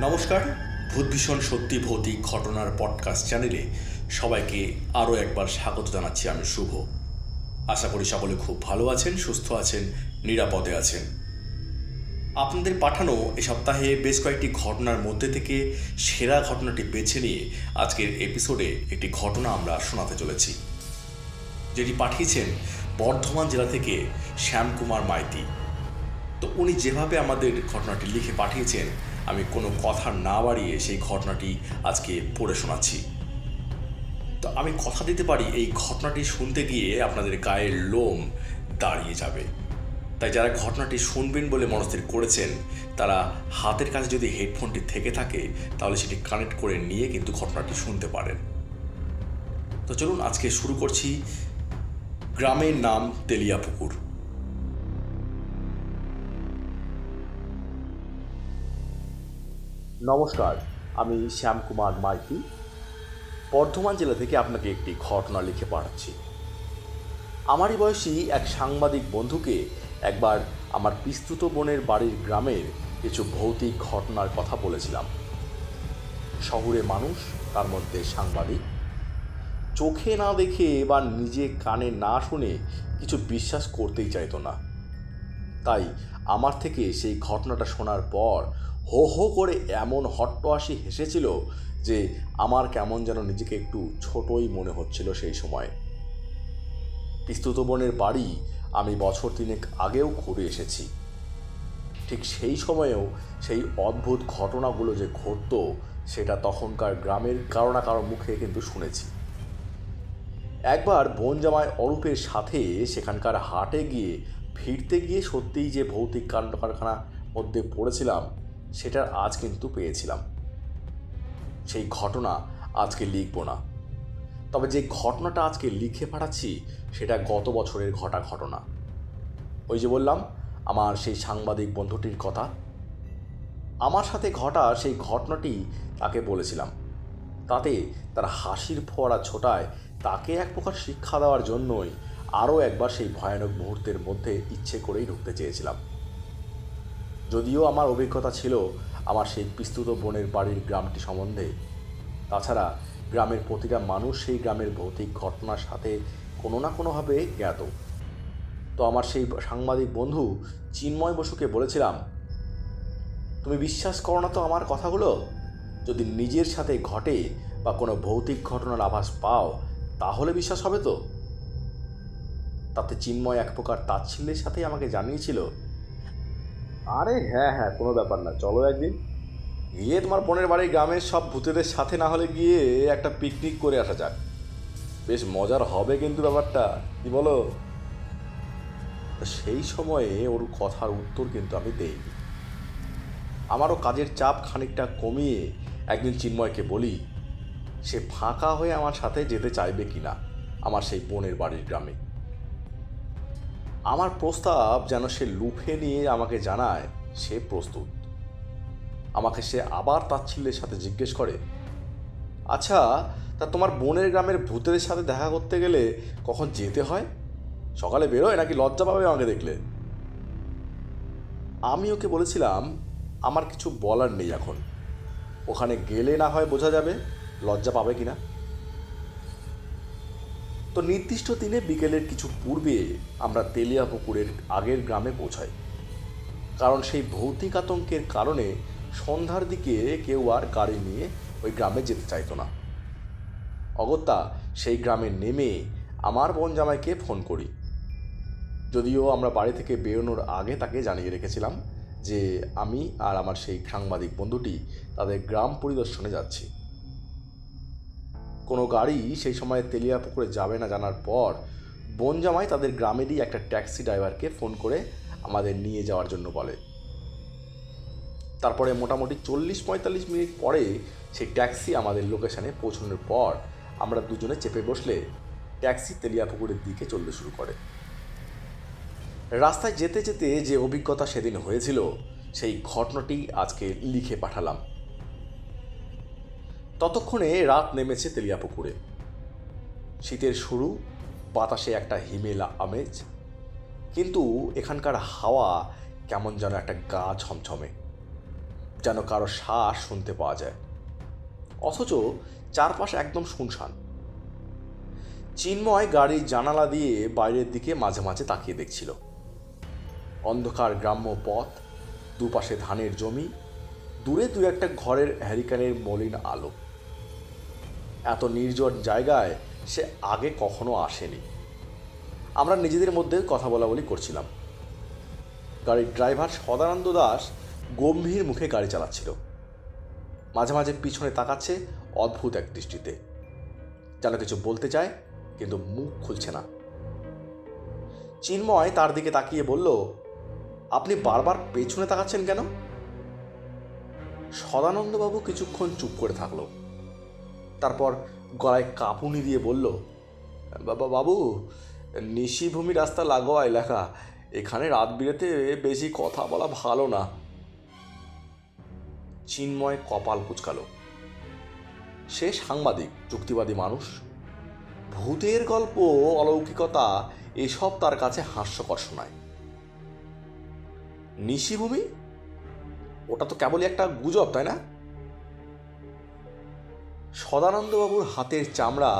নমস্কার, ভূতভীষণ সত্যি ভৌতিক ঘটনার পডকাস্ট চ্যানেলে সবাইকে আরও একবার স্বাগত জানাচ্ছি। আমি শুভ। আশা করি সকলে খুব ভালো আছেন, সুস্থ আছেন, নিরাপদে আছেন। আপনাদের পাঠানো এ সপ্তাহে বেশ কয়েকটি ঘটনার মধ্যে থেকে সেরা ঘটনাটি বেছে নিয়ে আজকের এপিসোডে একটি ঘটনা আমরা শোনাতে চলেছি, যেটি পাঠিয়েছেন বর্ধমান জেলা থেকে শ্যামকুমার মাইতি। তো উনি যেভাবে আমাদের ঘটনাটি লিখে পাঠিয়েছেন, আমি কোনো কথা না বাড়িয়ে সেই ঘটনাটি আজকে পড়ে শোনাচ্ছি। তো আমি কথা দিতে পারি, এই ঘটনাটি শুনতে গিয়ে আপনাদের গায়ের লোম দাঁড়িয়ে যাবে। তাই যারা ঘটনাটি শুনবেন বলে মনস্থির করেছেন, তারা হাতের কাছে যদি হেডফোনটি থেকে থাকে তাহলে সেটি কানেক্ট করে নিয়ে কিন্তু ঘটনাটি শুনতে পারেন। তো চলুন আজকে শুরু করছি। গ্রামের নাম তেলিয়াপুকুর। নমস্কার, আমি শ্যামকুমার মাইতি বর্ধমান জেলা থেকে আপনাকে একটি ঘটনা লিখে পাঠাচ্ছি। আমারই বয়সী এক সাংবাদিক বন্ধুকে একবার আমার বিস্তৃত বোনের বাড়ির গ্রামের কিছু ভৌতিক ঘটনার কথা বলেছিলাম। শহুরে মানুষ, তার মধ্যে সাংবাদিক, চোখে না দেখে বা নিজে কানে না শুনে কিছু বিশ্বাস করতেই চাইতো না। তাই আমার থেকে সেই ঘটনাটা শোনার পর হো হো করে এমন হট্টহাসি হেসেছিল যে আমার কেমন যেন নিজেকে একটু ছোটই মনে হচ্ছিল সেই সময়। পিস্তুত বোনের বাড়ি আমি বছর তিনেক আগেও ঘুরে এসেছি। ঠিক সেই সময়েও সেই অদ্ভুত ঘটনাগুলো যে ঘটত, সেটা তখনকার গ্রামের কারো না কারো মুখে কিন্তু শুনেছি। একবার বোন জামাই অরূপের সাথে সেখানকার হাটে গিয়ে ফিরতে গিয়ে সত্যিই যে ভৌতিক কাণ্ড কারখানার মধ্যে পড়েছিলাম, সেটার আজ কিন্তু পেয়েছিলাম। সেই ঘটনা আজকে লিখব না, তবে যে ঘটনাটা আজকে লিখে পাঠাচ্ছি সেটা গত বছরের ঘটনা। ওই যে বললাম, আমার সেই সাংবাদিক বন্ধুটির কথা। আমার সাথে ঘটা সেই ঘটনাটি তাকে বলেছিলাম। তাতে তার হাসির ফোয়ারা ছোটায় তাকে এক প্রকার শিক্ষা দেওয়ার জন্যই আরও একবার সেই ভয়ানক মুহূর্তের মধ্যে ইচ্ছে করেই ঢুকতে চেয়েছিলাম। যদিও আমার অভিজ্ঞতা ছিল আমার সেই বিস্তৃত বোনের বাড়ির গ্রামটি সম্বন্ধে, তাছাড়া গ্রামের প্রতিটা মানুষ সেই গ্রামের ভৌতিক ঘটনার সাথে কোনো না কোনোভাবে জ্ঞাত। তো আমার সেই সাংবাদিক বন্ধু চিন্ময় বসুকে বলেছিলাম, তুমি বিশ্বাস করো না তো আমার কথাগুলো? যদি নিজের সাথে ঘটে বা কোনো ভৌতিক ঘটনার আভাস পাও তাহলে বিশ্বাস হবে তো? তাতে চিন্ময় এক প্রকার তাচ্ছিল্যের সাথেই আমাকে জানিয়েছিল, আরে হ্যাঁ হ্যাঁ, কোনো ব্যাপার না, চলো একদিন গিয়ে তোমার বোনের বাড়ির গ্রামের সব ভূতেদের সাথে না হলে গিয়ে একটা পিকনিক করে আসা যাক, বেশ মজার হবে কিন্তু ব্যাপারটা, কি বলো? সেই সময়ে ওর কথার উত্তর কিন্তু আমি দেইনি। আমারও কাজের চাপ খানিকটা কমিয়ে একদিন চিন্ময়কে বলি সে ফাঁকা হয়ে আমার সাথে যেতে চাইবে কিনা আমার সেই বোনের বাড়ির গ্রামে। আমার প্রস্তাব যেন সে লুফে নিয়ে আমাকে জানায় সে প্রস্তুত। আমাকে সে আবার তাচ্ছিল্যের সাথে জিজ্ঞেস করে, আচ্ছা, তা তোমার বোনের গ্রামের ভূতের সাথে দেখা করতে গেলে কখন যেতে হয়? সকালে বেরোয় নাকি লজ্জা পাবে আমাকে দেখলে? আমি ওকে বলেছিলাম আমার কিছু বলার নেই এখন, ওখানে গেলে না হয় বোঝা যাবে লজ্জা পাবে কিনা। তো নির্দিষ্ট দিনে বিকেলের কিছু পূর্বে আমরা তেলিয়াপুকুরের আগের গ্রামে পৌঁছাই, কারণ সেই ভৌতিক আতঙ্কের কারণে সন্ধ্যার দিকে কেউ আর গাড়ি নিয়ে ওই গ্রামে যেতে চাইতো না। অগত্যা সেই গ্রামে নেমে আমার বোন জামাইকে ফোন করি, যদিও আমরা বাড়ি থেকে বেরোনোর আগে তাকে জানিয়ে রেখেছিলাম যে আমি আর আমার সেই সাংবাদিক বন্ধুটি তাদের গ্রাম পরিদর্শনে যাচ্ছি। কোনো গাড়ি সেই সময় তেলিয়াপুকুরে যাবে না জানার পর বোন জামাই তাদের গ্রামেরই একটা ট্যাক্সি ড্রাইভারকে ফোন করে আমাদের নিয়ে যাওয়ার জন্য বলে। তারপরে মোটামুটি 40-45 মিনিট পরে সেই ট্যাক্সি আমাদের লোকেশানে পৌঁছানোর পর আমরা দুজনে চেপে বসলে ট্যাক্সি তেলিয়াপুকুরের দিকে চলতে শুরু করে। রাস্তায় যেতে যেতে যে অভিজ্ঞতা সেদিন হয়েছিল সেই ঘটনাটি আজকে লিখে পাঠালাম। ততক্ষণে রাত নেমেছে তেলিয়াপুকুরে। শীতের শুরু, বাতাসে একটা হিমেলা আমেজ, কিন্তু এখানকার হাওয়া কেমন যেন একটা গা ছমছমে। যেন কারো শ্বাস শুনতে পাওয়া যায়, অথচ চারপাশ একদম শুনশান। চিন্ময় গাড়ির জানালা দিয়ে বাইরের দিকে মাঝে মাঝে তাকিয়ে দেখছিল। অন্ধকার গ্রাম্য পথ, দুপাশে ধানের জমি, দূরে দু একটা ঘরের হ্যারিকেনের মলিন আলো। এত নির্জন জায়গায় সে আগে কখনো আসেনি। আমরা নিজেদের মধ্যে কথা বলাবলি করছিলাম। গাড়ির ড্রাইভার সদানন্দ দাস গম্ভীর মুখে গাড়ি চালাচ্ছিল। মাঝে মাঝে পিছনে তাকাচ্ছে অদ্ভুত এক দৃষ্টিতে, যেন কিছু বলতে চায় কিন্তু মুখ খুলছে না। চিন্ময় তার দিকে তাকিয়ে বলল, আপনি বারবার পেছনে তাকাচ্ছেন কেন? সদানন্দবাবু কিছুক্ষণ চুপ করে থাকলো। তারপর গলায় কাঁপুনি দিয়ে বলল, বাবু, নিশিভূমি রাস্তা লাগোয়া এলাকা, এখানে রাত বিরেতে বেশি কথা বলা ভালো না। চিন্ময় কপাল কুঁচকালো। সে সাংবাদিক, যুক্তিবাদী মানুষ। ভূতের গল্প, অলৌকিকতা এসব তার কাছে হাস্যকর শোনায়। নিশিভূমি? ওটা তো কেবলই একটা গুজব, তাই না? সদানন্দবাবুর হাতের চামড়া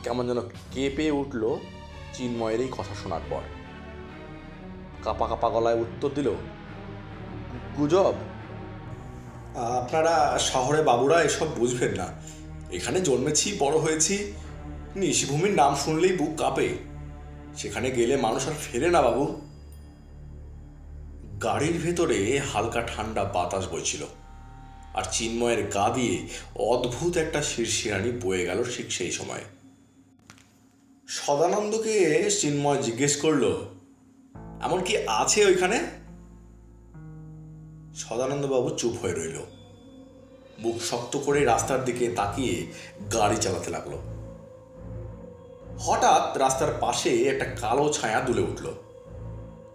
কেমন যেন কেঁপে উঠল চিন্ময়ের এই কথা শোনার পর। কাপা কাপা গলায় উত্তর দিল, গুজব? আপনারা শহরে বাবুরা এসব বুঝবেন না। এখানে জন্মেছি, বড় হয়েছি, নিশিভূমির নাম শুনলেই বুক কাঁপে। সেখানে গেলে মানুষ আর ফেরে না বাবু। গাড়ির ভেতরে হালকা ঠান্ডা বাতাস বইছিল, আর চিন্ময়ের গা দিয়ে অদ্ভুত একটা শিরশিরানি বয়ে গেল ঠিক সেই সময়। সদানন্দকে চিন্ময় জিজ্ঞেস করল, এমন কি আছে ওইখানে? সদানন্দবাবু চুপ হয়ে রইল। মুখ শক্ত করে রাস্তার দিকে তাকিয়ে গাড়ি চালাতে লাগলো। হঠাৎ রাস্তার পাশে একটা কালো ছায়া দুলে উঠল।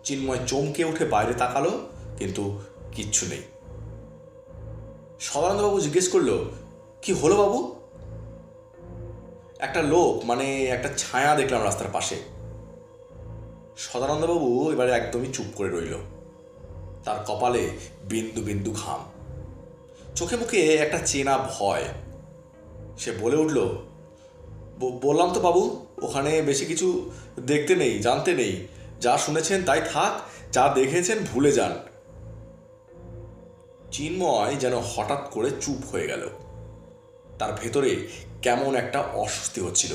চিন্ময় চমকে উঠে বাইরে তাকালো, কিন্তু কিচ্ছু নেই। সদানন্দবাবু জিজ্ঞেস করলো, কি হলো বাবু? একটা লোক, মানে একটা ছায়া দেখলাম রাস্তার পাশে। সদানন্দবাবু এবারে একদমই চুপ করে রইল। তার কপালে বিন্দু বিন্দু ঘাম, চোখে মুখে একটা চেনা ভয়। সে বলে উঠল, বললাম তো বাবু, ওখানে বেশি কিছু দেখতে নেই, জানতে নেই। যা শুনেছেন তাই থাক, যা দেখেছেন ভুলে যান। চিন্ময় যেন হঠাৎ করে চুপ হয়ে গেল। তার ভেতরে কেমন একটা অস্বস্তি হচ্ছিল,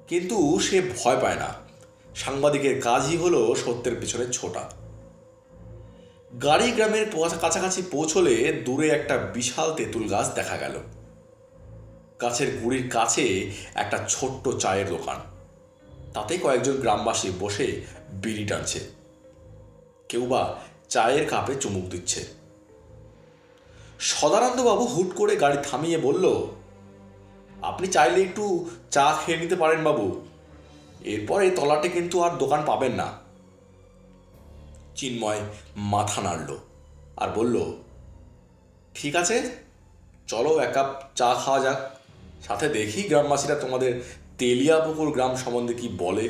কিন্তু সে ভয় পায় না। সাংবাদিকের কাজই হলো সত্যের পিছনে ছোটা। গাড়ি গ্রামের কাছাকাছি পৌঁছলে দূরে একটা বিশাল তেঁতুল গাছ দেখা গেল। গাছের গুড়ির কাছে একটা ছোট্ট চায়ের দোকান, তাতে কয়েকজন গ্রামবাসী বসে বিড়ি টানছে। কেউ বা চায়ের কাপে চুমুক দিচ্ছে। সদানন্দবাবু হুট করে গাড়ি থামিয়ে বলল, আপনি চাইলে একটু চা খেয়ে নিতে পারেন বাবু, এরপর এই তলাটে কিন্তু আর দোকান পাবেন না। চিন্ময় মাথা নাড়ল আর বলল, ঠিক আছে, চলো এক কাপ চা খাওয়া যাক। সাথে দেখি গ্রামবাসীরা তোমাদের তেলিয়াপুকুর গ্রাম সম্বন্ধে কি বলে।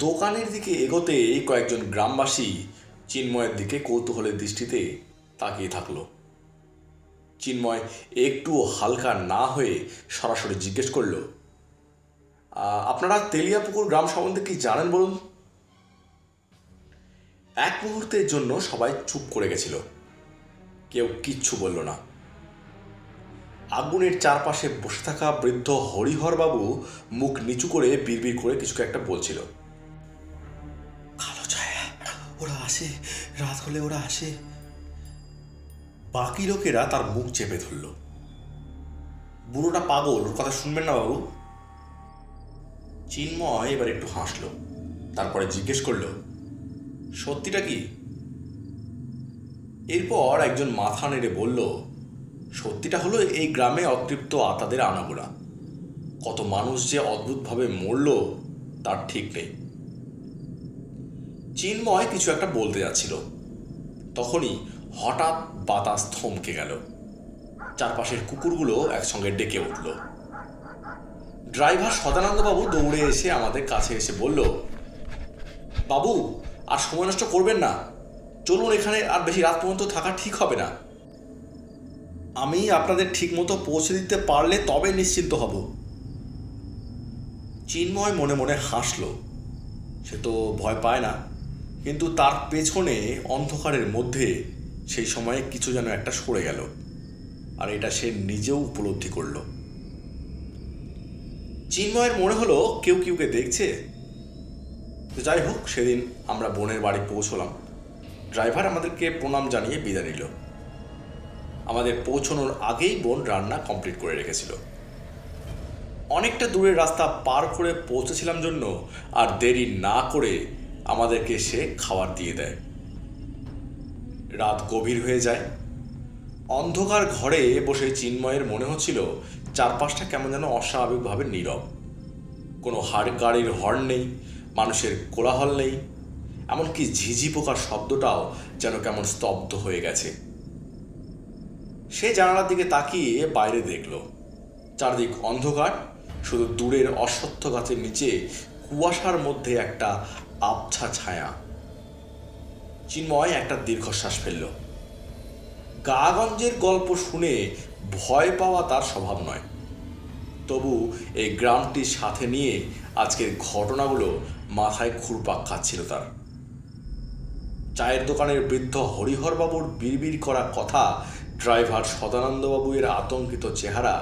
দোকানের দিকে এগোতে কয়েকজন গ্রামবাসী চিন্ময়ের দিকে কৌতূহলের দৃষ্টিতে তাকিয়ে থাকলো। চিন্ময় একটু হালকা না হয়ে সরাসরি জিজ্ঞেস করল, আপনারা তেলিয়াপুকুর গ্রাম সম্বন্ধে কি জানেন বলুন? এক মুহূর্তের জন্য সবাই চুপ করে গেছিল। কেউ কিচ্ছু বলল না। আগুনের চারপাশে বসে থাকা বৃদ্ধ হরিহরবাবু মুখ নিচু করে বিড়বিড় করে কিছু একটা বলছিল। কালো ছায়া, ওরা আসে, রাত হলে ওরা আসে। বাকি লোকেরা তার মুখ চেপে ধরল। বুড়োটা পাগল, ওর কথা শুনবেন না বাবু। চিন্ময় এবার একটু হাসলো, তারপরে জিজ্ঞেস করলো, সত্যিটা কি? এরপর একজন মাথা নেড়ে বলল, সত্যিটা হলো এই গ্রামে অতৃপ্ত আত্মাদের আনাগোনা। কত মানুষ যে অদ্ভুতভাবে মরল তার ঠিক নেই। চিন্ময় কিছু একটা বলতে যাচ্ছিল, তখনই হঠাৎ বাতাস থমকে গেল। চারপাশের কুকুরগুলো একসঙ্গে ডেকে উঠল। ড্রাইভার সদানন্দবাবু দৌড়ে এসে আমাদের কাছে এসে বলল, বাবু, আর সময় নষ্ট করবেন না, চলুন, এখানে আর বেশি রাত পর্যন্ত থাকা ঠিক হবে না। আমি আপনাদের ঠিক মতো পৌঁছে দিতে পারলে তবে নিশ্চিন্ত হব। চিন্ময় মনে মনে হাসল। সে তো ভয় পায় না, কিন্তু তার পেছনে অন্ধকারের মধ্যে সেই সময়ে কিছু যেন একটা সরে গেল, আর এটা সে নিজেও উপলব্ধি করল। চিন্ময়ের মনে হলো কেউ কেউকে দেখছে। যাই হোক, সেদিন আমরা বোনের বাড়ি পৌঁছলাম। ড্রাইভার আমাদেরকে প্রণাম জানিয়ে বিদায় নিল। আমাদের পৌঁছানোর আগেই বোন রান্না কমপ্লিট করে রেখেছিল। অনেকটা দূরের রাস্তা পার করে পৌঁছেছিলাম জন্য আর দেরি না করে আমাদেরকে সে খাবার দিয়ে দেয়। রাত গভীর হয়ে যায়। অন্ধকার ঘরে বসে চিন্ময়ের মনে হচ্ছিল চারপাশটা কেমন যেন অস্বাভাবিকভাবে নীরব। কোনো গাড়ির হর্ন নেই, মানুষের কোলাহল নেই, এমনকি ঝিঝি পোকার শব্দটাও যেন কেমন স্তব্ধ হয়ে গেছে। সে জানালার দিকে তাকিয়ে বাইরে দেখল। চারদিক অন্ধকার, শুধু দূরের অশ্বত্থ গাছের নিচে কুয়াশার মধ্যে একটা আবছা ছায়া। চিন্ময় একটা দীর্ঘশ্বাস ফেলল। গাগঞ্জের গল্প শুনে ভয় পাওয়া তার স্বভাব নয়, তবু এই গ্রামটির সাথে নিয়ে আজকের ঘটনাগুলো মাথায় ঘুরপাক খাচ্ছিল তার। চায়ের দোকানের বৃদ্ধ হরিহরবাবুর বিড়বিড় করা কথা, ড্রাইভার সদানন্দবাবু এর আতঙ্কিত চেহারা,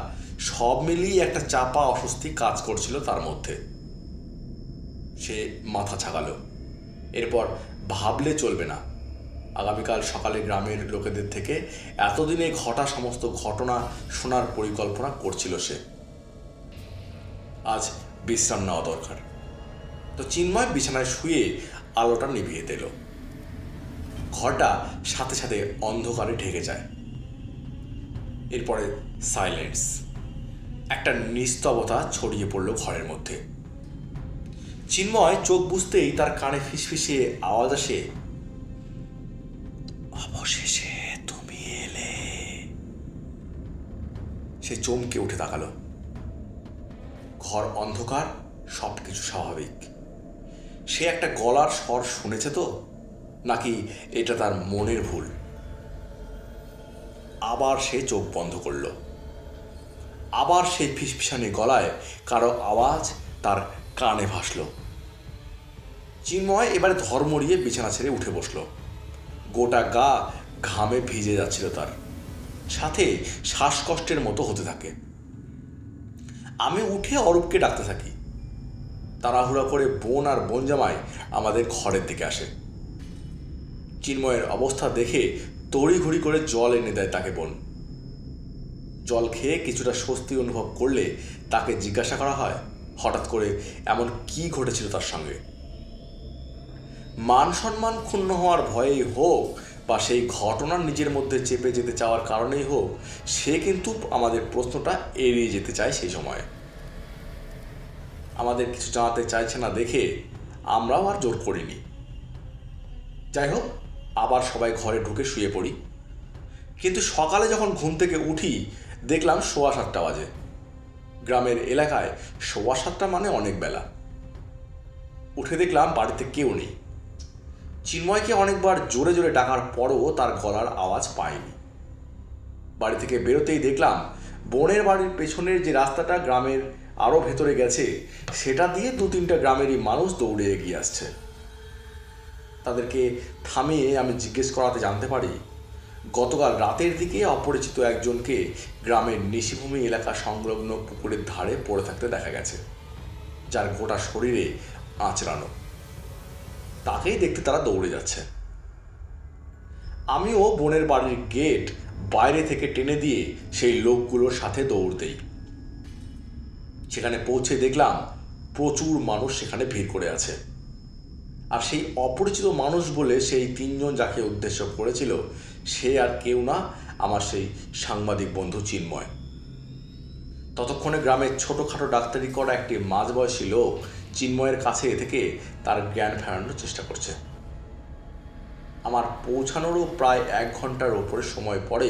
সব মিলিয়ে একটা চাপা অস্বস্তি কাজ করছিল তার মধ্যে। সে মাথা ছাগালো। এরপর ভাবলে চলবে না। আগামীকাল সকালে গ্রামের লোকেদের থেকে এতদিনে ঘটা সমস্ত ঘটনা শোনার পরিকল্পনা করছিল সে। আজ বিশ্রাম নেওয়া দরকার। তো চিন্ময় বিছানায় শুয়ে আলোটা নিভিয়ে দিল। ঘরটা সাথে সাথে অন্ধকারে ঢেকে যায়। এরপরে সাইলেন্স, একটা নিস্তবতা ছড়িয়ে পড়ল ঘরের মধ্যে। চিন্ময় চোখ বুঝতেই তার কানে ফিসফিসিয়ে আওয়াজ আসে, অবশেষে তুমি এলে। সে চমকে উঠে তাকালো। ঘর অন্ধকার, সবকিছু স্বাভাবিক। সে একটা গলার স্বর শুনেছে তো, নাকি এটা তার মনের ভুল? আবার সে চোখ বন্ধ করল। আবার সেই ফিসফিসানি গলায় কারো আওয়াজ তার কানে ভাসল। চিন্ময় এবারে ধর্মড়িয়ে বিছানা ছেড়ে উঠে বসল। গোটা গা ঘামে ভিজে যাচ্ছিল তার, সাথে শ্বাসকষ্টের মতো হতে থাকে। আমি উঠে অরূপকে ডাকতে থাকি। তাড়াহুড়া করে বোন আর বোন জামাই আমাদের ঘরের দিকে আসে। চিন্ময়ের অবস্থা দেখে তড়িঘড়ি করে জল এনে দেয় তাকে বোন। জল খেয়ে কিছুটা স্বস্তি অনুভব করলে তাকে জিজ্ঞাসা করা হয় হঠাৎ করে এমন কি ঘটেছিল তার সঙ্গে। মান সম্মান ক্ষুণ্ণ হওয়ার ভয়েই হোক বা সেই ঘটনার নিজের মধ্যে চেপে যেতে চাওয়ার কারণেই হোক, সে কিন্তু আমাদের প্রশ্নটা এড়িয়ে যেতে চায়। সেই সময় আমাদের কিছু জানাতে চাইছে না দেখে আমরাও আর জোর করিনি। যাই হোক, আবার সবাই ঘরে ঢুকে শুয়ে পড়ি। কিন্তু সকালে যখন ঘুম থেকে উঠি দেখলাম 7:15 বাজে। গ্রামের এলাকায় 7:15 মানে অনেক বেলা। উঠে দেখলাম বাড়িতে কেউ নেই। চিন্ময়কে অনেকবার জোরে জোরে ডাকার পরও তার গলার আওয়াজ পাইনি। বাড়ি থেকে বেরোতেই দেখলাম বোনের বাড়ির পেছনের যে রাস্তাটা গ্রামের আরও ভেতরে গেছে, সেটা দিয়ে 2-3টা গ্রামেরই মানুষ দৌড়ে এগিয়ে আসছে। তাদেরকে থামিয়ে আমি জিজ্ঞেস করাতে জানতে পারি গতকাল রাতের দিকে অপরিচিত একজনকে গ্রামের নিশিভূমি এলাকা সংলগ্ন পুকুরের ধারে পড়ে থাকতে দেখা গেছে, যার গোটা শরীরে আঁচড়ানো। তাকেই দেখতে তারা দৌড়ে যাচ্ছে। আমিও বোনের বাড়ির গেট বাইরে থেকে টেনে দিয়ে সেই লোকগুলোর সাথে দৌড় দেই। সেখানে পৌঁছে দেখলাম প্রচুর মানুষ সেখানে ভিড় করে আছে। আর সেই অপরিচিত মানুষ বলে সেই 3 জন যাকে উদ্দেশ্য করেছিল, সে আর কেউ না, আমার সেই সাংবাদিক বন্ধু চিন্ময়। ততক্ষণে গ্রামের ছোটোখাটো ডাক্তারি করা একটি মাঝবয়সী লোক চিন্ময়ের কাছে থেকে তার জ্ঞান ফেরানোর চেষ্টা করছে। আমার পৌঁছানোরও প্রায় 1 ঘন্টার ওপরে সময় পরে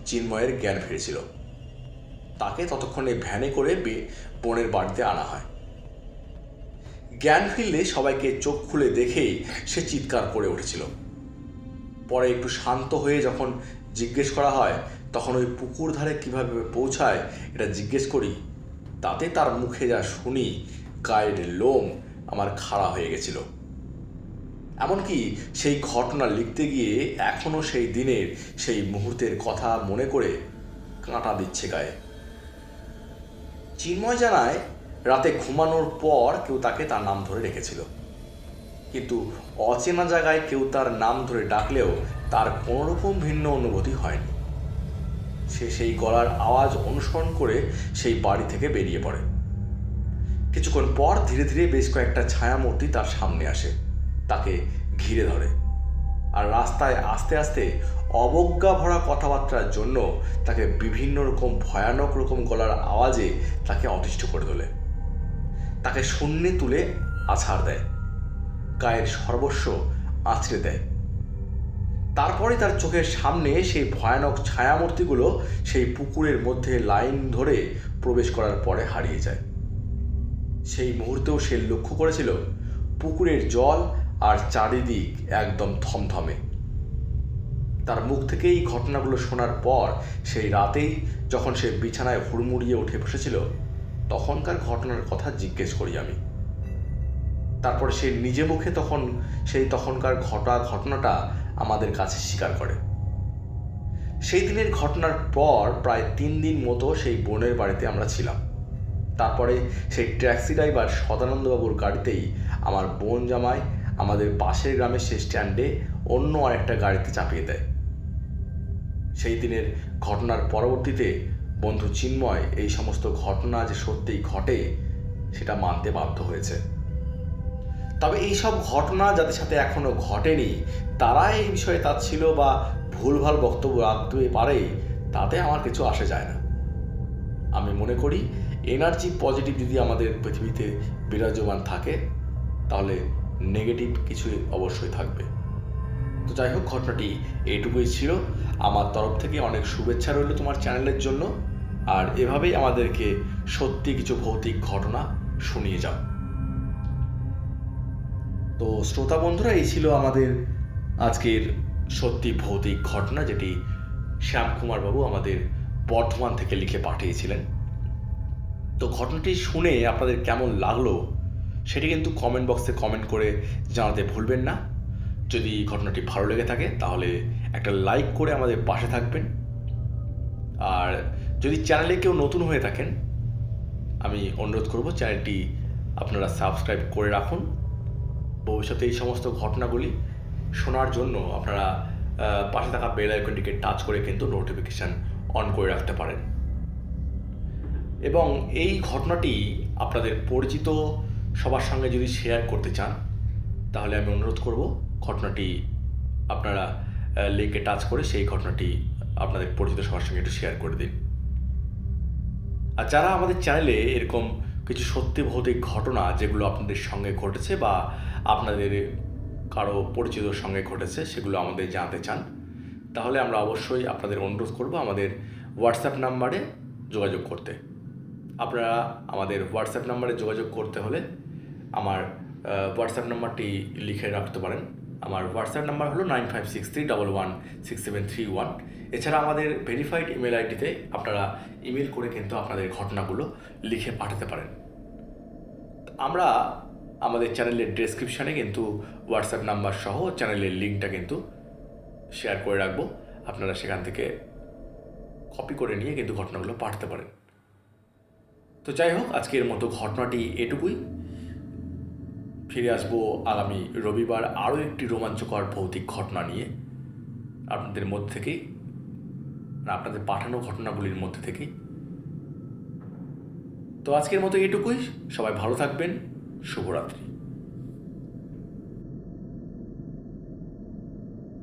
চিন্ময়ের জ্ঞান ফিরেছিল। তাকে ততক্ষণে ভ্যানে করে বোনের বাড়িতে আনা হয়। জ্ঞান ফিরলে সবাইকে চোখ খুলে দেখেই সে চিৎকার করে উঠেছিল। পরে একটু শান্ত হয়ে যখন জিজ্ঞেস করা হয়, তখন ওই পুকুর ধারে কীভাবে পৌঁছায় এটা জিজ্ঞেস করি, তাতে তার মুখে যা শুনি গায়ের লোম আমার খাড়া হয়ে গেছিল। এমনকি সেই ঘটনা লিখতে গিয়ে এখনও সেই দিনের সেই মুহূর্তের কথা মনে করে কাঁটা দিচ্ছে গায়ে। চিন্ময় জানায় রাতে ঘুমানোর পর কেউ তাকে তার নাম ধরে রেখেছিল, কিন্তু অচেনা জায়গায় কেউ তার নাম ধরে ডাকলেও তার কোনোরকম ভিন্ন অনুভূতি হয়নি। সে সেই গলার আওয়াজ অনুসরণ করে সেই বাড়ি থেকে বেরিয়ে পড়ে। কিছুক্ষণ পর ধীরে ধীরে বেশ কয়েকটা ছায়ামূর্তি তার সামনে আসে, তাকে ঘিরে ধরে, আর রাস্তায় আস্তে আস্তে অবজ্ঞা ভরা কথাবার্তার জন্য তাকে বিভিন্ন রকম ভয়ানক রকম গলার আওয়াজে তাকে অতিষ্ঠ করে তোলে। তাকে শূন্যে তুলে আছাড় দেয়, গায়ের সর্বস্ব আছড়ে দেয়। তারপরে তার চোখের সামনে সেই ভয়ানক ছায়ামূর্তিগুলো সেই পুকুরের মধ্যে লাইন ধরে প্রবেশ করার পরে হারিয়ে যায়। সেই মুহূর্তেও সে লক্ষ্য করেছিল পুকুরের জল আর চারিদিক একদম থমথমে। তার মুখ থেকে এই ঘটনাগুলো শোনার পর সেই রাতেই যখন সে বিছানায় হুড়মুড়িয়ে উঠে বসেছিল, তখনকার ঘটনার কথা জিজ্ঞেস করি আমি। তারপরে সে নিজে মুখে তখনকার ঘটনাটা আমাদের কাছে স্বীকার করে। সেই দিনের ঘটনার পর প্রায় 3 দিন মতো সেই বোনের বাড়িতে আমরা ছিলাম। তারপরে সেই ট্যাক্সি ড্রাইভার সদানন্দবাবুর গাড়িতেই আমার বোন জামাই আমাদের পাশের গ্রামের সেই স্ট্যান্ডে অন্য আরেকটা গাড়িতে চাপিয়ে দেয়। সেই দিনের ঘটনার পরবর্তীতে বন্ধু চিন্ময় এই সমস্ত ঘটনা যে সত্যিই ঘটে সেটা মানতে বাধ্য হয়েছে। তবে এইসব ঘটনা যাদের সাথে এখনো ঘটেনি তারা এই বিষয়ে তাচ্ছিল্য বা ভুলভাল বক্তব্য রাখতে পারে, তাতে আমার কিছু আসে যায় না। আমি মনে করি এনার্জি পজিটিভ যদি আমাদের পৃথিবীতে বিরাজমান থাকে তাহলে নেগেটিভ কিছু অবশ্যই থাকবে। তো যাই হোক, ঘটনাটি এইটুকুই ছিল। আমার তরফ থেকে অনেক শুভেচ্ছা রইল তোমার চ্যানেলের জন্য, আর এভাবেই আমাদেরকে সত্যি কিছু ভৌতিক ঘটনা শুনিয়ে যাও। তো শ্রোতা বন্ধুরা, এই ছিল আমাদের আজকের সত্যি ভৌতিক ঘটনা, যেটি শ্যামকুমার বাবু আমাদের বর্ধমান থেকে লিখে পাঠিয়েছিলেন। তো ঘটনাটি শুনে আপনাদের কেমন লাগলো সেটি কিন্তু কমেন্ট বক্সে কমেন্ট করে জানাতে ভুলবেন না। যদি ঘটনাটি ভালো লেগে থাকে তাহলে একটা লাইক করে আমাদের পাশে থাকবেন, আর যদি চ্যানেলে কেউ নতুন হয়ে থাকেন আমি অনুরোধ করব চ্যানেলটি আপনারা সাবস্ক্রাইব করে রাখুন। ভবিষ্যতে এই সমস্ত ঘটনাগুলি শোনার জন্য আপনারা পাশে থাকা বেল আইকনটিকে টাচ করে কিন্তু নোটিফিকেশান অন করে রাখতে পারেন। এবং এই ঘটনাটি আপনাদের পরিচিত সবার সঙ্গে যদি শেয়ার করতে চান তাহলে আমি অনুরোধ করব ঘটনাটি আপনারা লিঙ্কে টাচ করে সেই ঘটনাটি আপনাদের পরিচিত সবার সঙ্গে একটু শেয়ার করে দিন। আর যারা আমাদের চ্যানেলে এরকম কিছু সত্যি ভৌতিক ঘটনা যেগুলো আপনাদের সঙ্গে ঘটেছে বা আপনাদের কারো পরিচিতর সঙ্গে ঘটেছে সেগুলো আমাদের জানাতে চান, তাহলে আমরা অবশ্যই আপনাদের অনুরোধ করব আমাদের হোয়াটসঅ্যাপ নাম্বারে যোগাযোগ করতে। আপনারা আমাদের হোয়াটসঅ্যাপ নাম্বারে যোগাযোগ করতে হলে আমার হোয়াটসঅ্যাপ নাম্বারটি লিখে রাখতে পারেন। আমার হোয়াটসঅ্যাপ নাম্বার হলো 9563116731। এছাড়া আমাদের ভেরিফাইড ইমেল আইডিতে আপনারা ইমেল করে কিন্তু আপনাদের ঘটনাগুলো লিখে পাঠাতে পারেন। আমরা আমাদের চ্যানেলের ডেসক্রিপশানে কিন্তু হোয়াটসঅ্যাপ নাম্বার সহ চ্যানেলের লিঙ্কটা কিন্তু শেয়ার করে রাখবো। আপনারা সেখান থেকে কপি করে নিয়ে কিন্তু ঘটনাগুলো পাঠাতে পারেন। তো যাই হোক, আজকের মতো ঘটনাটি এটুকুই। ফিরে আসবো আগামী রবিবার আরও একটি রোমাঞ্চকর ভৌতিক ঘটনা নিয়ে আপনাদের মধ্যে থেকেই, আপনাদের পাঠানো ঘটনাগুলির মধ্যে থেকেই। তো আজকের মতো এটুকুই। সবাই ভালো থাকবেন। শুভরাত্রি।